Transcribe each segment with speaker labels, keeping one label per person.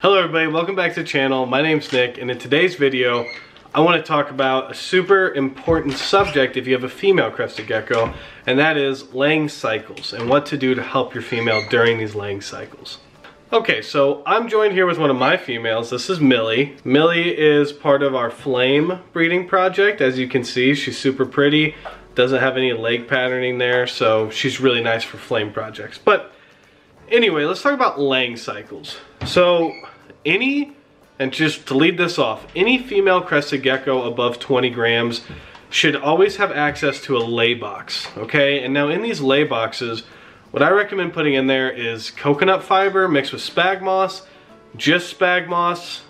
Speaker 1: Hello everybody, welcome back to the channel. My name's Nick, and in today's video I want to talk about a super important subject if you have a female crested gecko, and that is laying cycles and what to do to help your female during these laying cycles. Okay, so I'm joined here with one of my females. This is Millie. Millie is part of our flame breeding project. As you can see, she's super pretty, doesn't have any leg patterning there, so she's really nice for flame projects. But anyway, let's talk about laying cycles. So and just to lead this off, any female crested gecko above 20 grams should always have access to a lay box, okay? And now in these lay boxes, what I recommend putting in there is coconut fiber mixed with spag moss, just spag moss,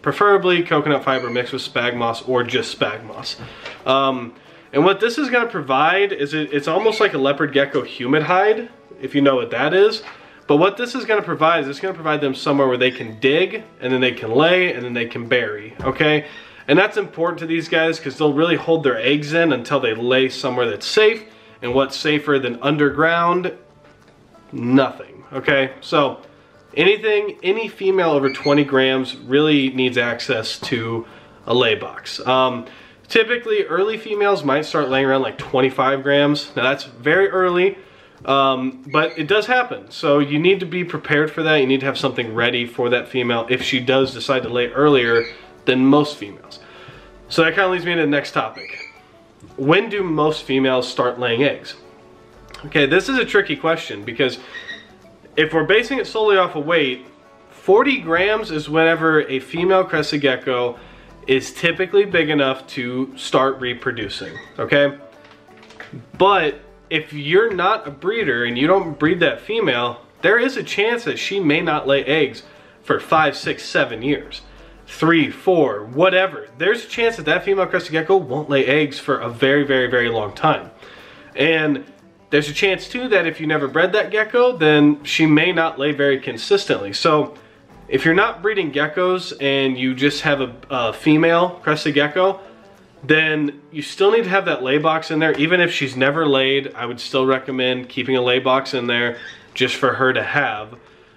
Speaker 1: preferably coconut fiber mixed with spag moss or just spag moss. And what this is gonna provide is it's almost like a leopard gecko humid hide, if you know what that is. But what this is going to provide is it's going to provide them somewhere where they can dig, and then they can lay, and then they can bury, okay? And that's important to these guys because they'll really hold their eggs in until they lay somewhere that's safe. And what's safer than underground? Nothing, okay? So any female over 20 grams really needs access to a lay box. Typically, early females might start laying around like 25 grams. Now that's very early. But it does happen, so you need to be prepared for that. You need to have something ready for that female if she does decide to lay earlier than most females. So that kind of leads me to the next topic. When do most females start laying eggs? Okay, this is a tricky question because if we're basing it solely off of weight, 40 grams is whenever a female crested gecko is typically big enough to start reproducing, okay? But if you're not a breeder and you don't breed that female, there is a chance that she may not lay eggs for 5, 6, 7 years. 3, 4, whatever. There's a chance that that female crested gecko won't lay eggs for a very, very, very long time. And there's a chance too that if you never bred that gecko, then she may not lay very consistently. So if you're not breeding geckos and you just have a female crested gecko, then you still need to have that lay box in there. Even if she's never laid, I would still recommend keeping a lay box in there just for her to have.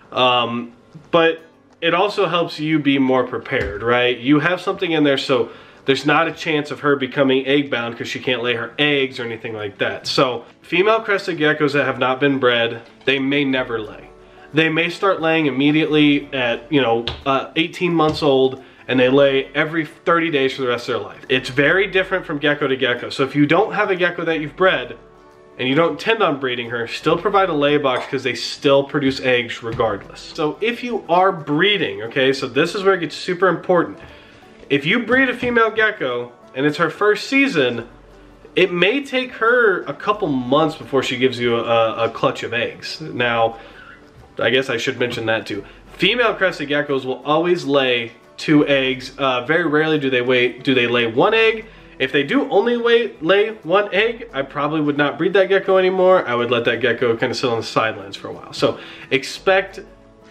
Speaker 1: But it also helps you be more prepared, right? You have something in there so there's not a chance of her becoming egg bound because she can't lay her eggs or anything like that. So female crested geckos that have not been bred, they may never lay. They may start laying immediately at 18 months old, and they lay every 30 days for the rest of their life. It's very different from gecko to gecko. So if you don't have a gecko that you've bred and you don't intend on breeding her, still provide a lay box because they still produce eggs regardless. So if you are breeding, okay, so this is where it gets super important. If you breed a female gecko and it's her first season, it may take her a couple months before she gives you a clutch of eggs. Now, I guess I should mention that too. Female crested geckos will always lay 2 eggs. Very rarely do they lay 1 egg. If they do only lay 1 egg, I probably would not breed that gecko anymore. I would let that gecko kind of sit on the sidelines for a while. So expect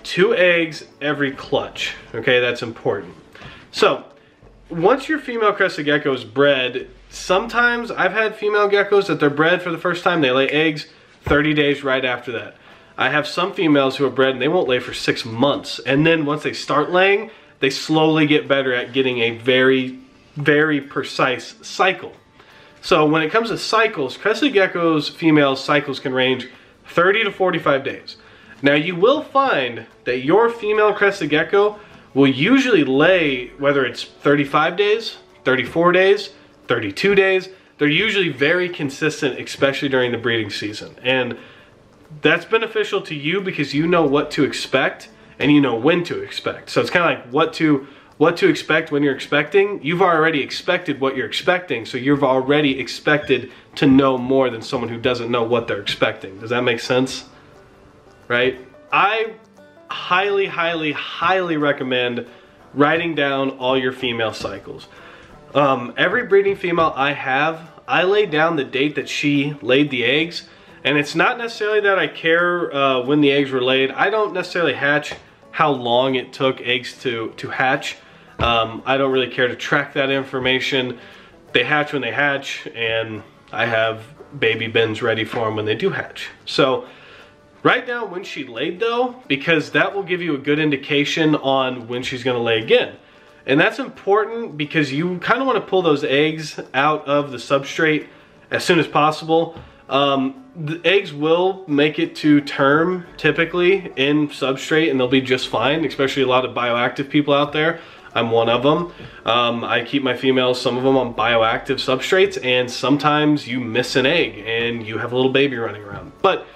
Speaker 1: 2 eggs every clutch. Okay, that's important. So once your female crested gecko is bred, sometimes I've had female geckos that they're bred for the first time, they lay eggs 30 days right after that. I have some females who are bred and they won't lay for 6 months. And then once they start laying, they slowly get better at getting a very, very precise cycle. So when it comes to cycles, crested geckos, female cycles can range 30 to 45 days. Now you will find that your female crested gecko will usually lay, whether it's 35 days, 34 days, 32 days, they're usually very consistent, especially during the breeding season. And that's beneficial to you because you know what to expect and you know when to expect. So it's kind of like what to expect when you're expecting. You've already expected what you're expecting, so you've already expected to know more than someone who doesn't know what they're expecting. Does that make sense? Right? I highly, highly, highly recommend writing down all your female cycles. Every breeding female I lay down the date that she laid the eggs. And it's not necessarily that I care when the eggs were laid. I don't necessarily hatch how long it took eggs to hatch. I don't really care to track that information. They hatch when they hatch, and I have baby bins ready for them when they do hatch. So Write down when she laid though, because that will give you a good indication on when she's gonna lay again. And that's important because you kind of want to pull those eggs out of the substrate as soon as possible. The eggs will make it to term typically in substrate, and they'll be just fine, especially a lot of bioactive people out there. I'm one of them. I keep my females, some of them, on bioactive substrates, and sometimes you miss an egg and you have a little baby running around. But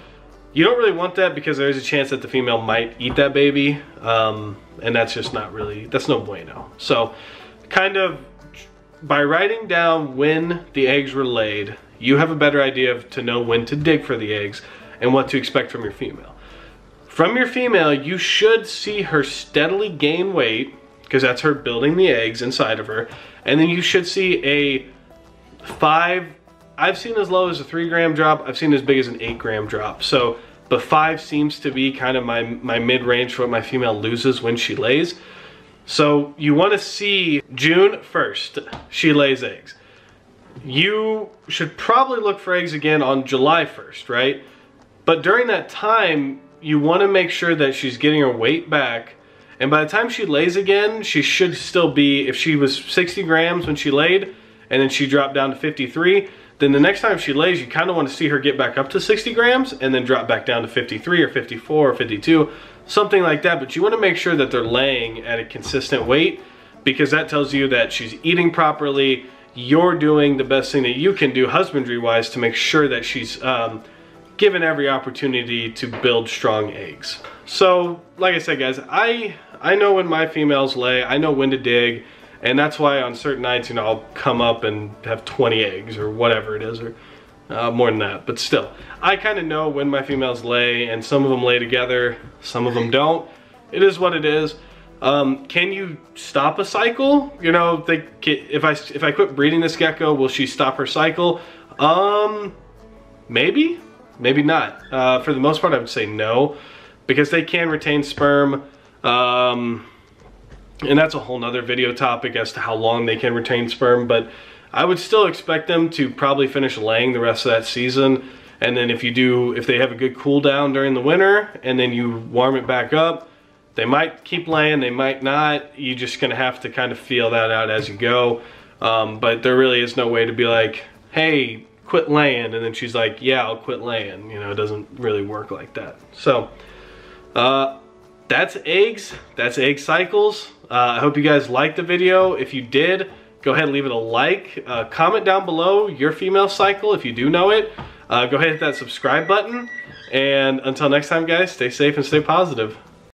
Speaker 1: you don't really want that because there's a chance that the female might eat that baby, and that's just not really, that's no bueno. So kind of by writing down when the eggs were laid, you have a better idea to know when to dig for the eggs and what to expect from your female. From your female, you should see her steadily gain weight, because that's her building the eggs inside of her, and then you should see a 5, I've seen as low as a 3 gram drop, I've seen as big as an 8 gram drop. So, but 5 seems to be kind of my mid-range for what my female loses when she lays. So you want to see June 1st, she lays eggs. You should probably look for eggs again on July 1st, right? But during that time, you want to make sure that she's getting her weight back. And by the time she lays again, she should still be, if she was 60 grams when she laid, and then she dropped down to 53, then the next time she lays, you kind of want to see her get back up to 60 grams and then drop back down to 53 or 54 or 52, something like that. But you want to make sure that they're laying at a consistent weight, because that tells you that she's eating properly. You're doing the best thing that you can do husbandry-wise to make sure that she's given every opportunity to build strong eggs. So, like I said, guys, I know when my females lay, I know when to dig, and that's why on certain nights, you know, I'll come up and have 20 eggs or whatever it is, or more than that. But still, I kind of know when my females lay, and some of them lay together, some of them don't. It is what it is. Can you stop a cycle? You know, if I quit breeding this gecko, will she stop her cycle? Maybe not. For the most part, I would say no, because they can retain sperm. And that's a whole nother video topic as to how long they can retain sperm, but I would still expect them to probably finish laying the rest of that season. And then if they have a good cool down during the winter and then you warm it back up, they might keep laying, they might not. You're just gonna have to kind of feel that out as you go. But there really is no way to be like, hey, quit laying, and then she's like, yeah, I'll quit laying. You know, it doesn't really work like that. So, that's eggs, that's egg cycles. I hope you guys liked the video. If you did, go ahead and leave it a like. Comment down below your female cycle if you do know it. Go ahead and hit that subscribe button. And until next time, guys, stay safe and stay positive.